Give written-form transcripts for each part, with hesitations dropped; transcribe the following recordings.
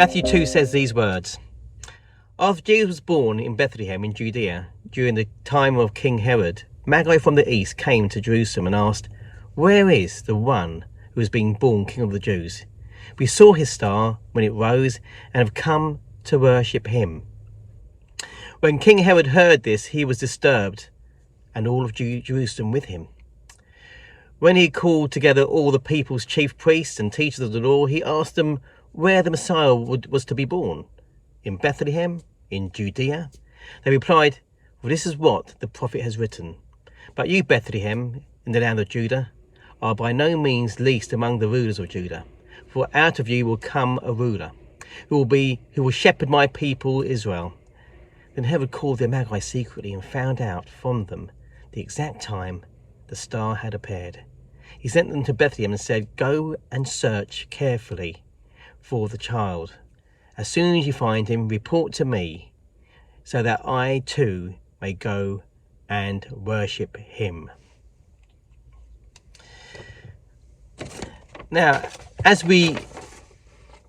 Matthew 2 says these words. After Jesus was born in Bethlehem in Judea, during the time of King Herod, Magi from the east came to Jerusalem and asked, "Where is the one who has been born King of the Jews? We saw his star when it rose and have come to worship him." When King Herod heard this, he was disturbed, and all of Jerusalem with him. When he called together all the people's chief priests and teachers of the law, he asked them where the Messiah was to be born. In Bethlehem, in Judea? They replied, "Well, this is what the prophet has written. But you, Bethlehem, in the land of Judah, are by no means least among the rulers of Judah. For out of you will come a ruler, who will shepherd my people Israel." Then Herod called the Magi secretly and found out from them the exact time the star had appeared. He sent them to Bethlehem and said, "Go and search carefully for the child. As soon as you find him, report to me, so that I too may go and worship him." Now, as we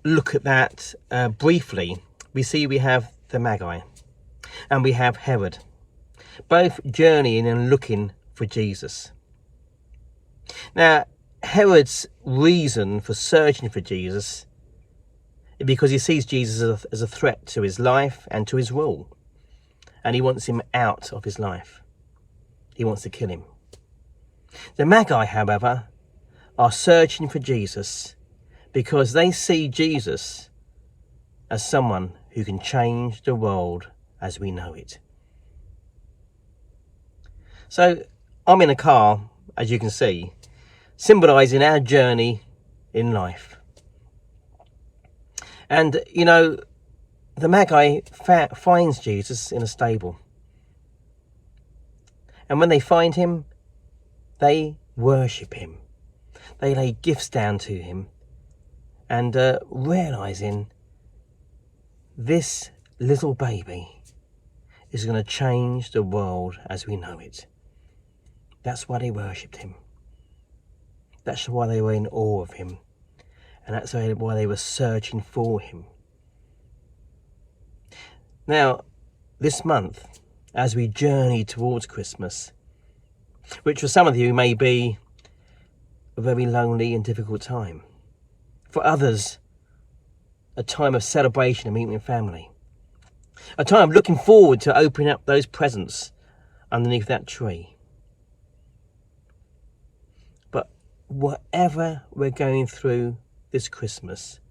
look at that briefly, we see we have the Magi and we have Herod, both journeying and looking for Jesus. Now, Herod's reason for searching for Jesus is because he sees Jesus as a threat to his life and to his rule, and he wants him out of his life. He wants to kill him. The Magi, however, are searching for Jesus because they see Jesus as someone who can change the world as we know it. So I'm in a car, as you can see, symbolising our journey in life. And, you know, the Magi finds Jesus in a stable. And when they find him, they worship him. They lay gifts down to him and realising this little baby is going to change the world as we know it. That's why they worshipped him. That's why they were in awe of him. And that's why they were searching for him. Now, this month, as we journey towards Christmas, which for some of you may be a very lonely and difficult time. For others, a time of celebration and meeting with family. A time of looking forward to opening up those presents underneath that tree. But whatever we're going through this Christmas,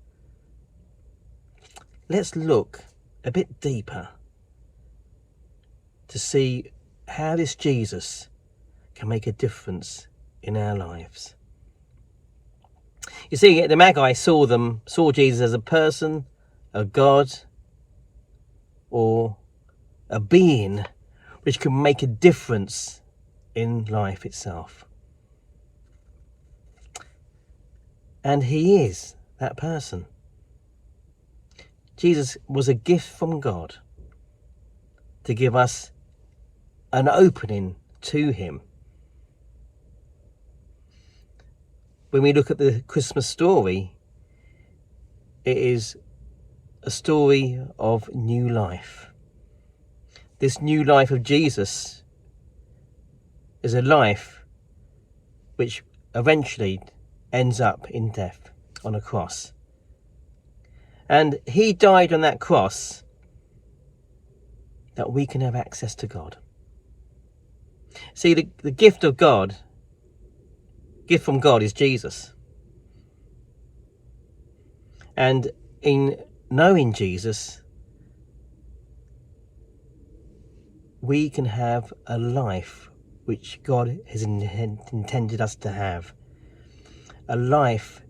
let's look a bit deeper to see how this Jesus can make a difference in our lives. You see, the Magi saw Jesus as a person, a God, or a being which could make a difference in life itself. And he is that person. Jesus was a gift from God to give us an opening to him. When we look at the Christmas story, it is a story of new life. This new life of Jesus is a life which eventually ends up in death on a cross. And he died on that cross that we can have access to God. See, the gift of God, gift from God, is Jesus. And in knowing Jesus, we can have a life which God has intended us to have. A life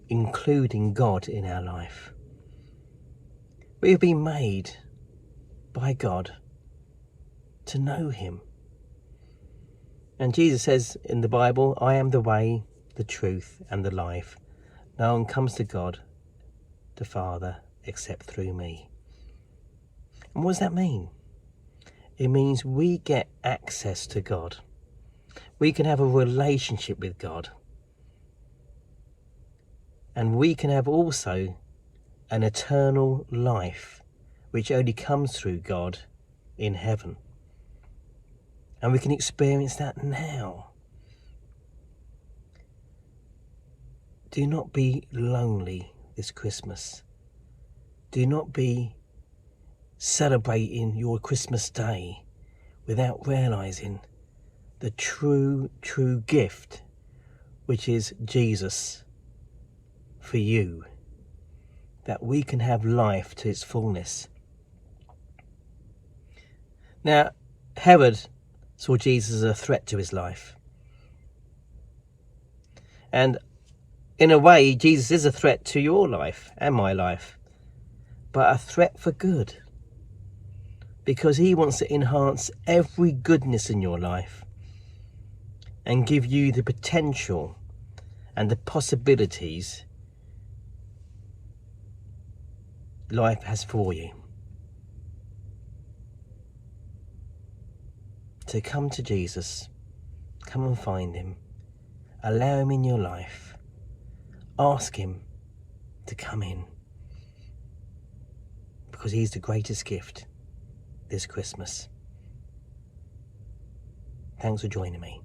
including God in our life. We have been made by God to know him. And Jesus says in the Bible, "I am the way, the truth, and the life. No one comes to God, the Father, except through me." And what does that mean? It means we get access to God. We can have a relationship with God. And we can have also an eternal life which only comes through God in heaven. And we can experience that now. Do not be lonely this Christmas. Do not be celebrating your Christmas day without realizing the true gift, which is Jesus for you, that we can have life to its fullness. Now, Herod saw Jesus as a threat to his life. And in a way, Jesus is a threat to your life and my life, but a threat for good, because he wants to enhance every goodness in your life and give you the potential and the possibilities life has for you. So come to Jesus, come and find him, allow him in your life, ask him to come in, because he's the greatest gift this Christmas. Thanks for joining me.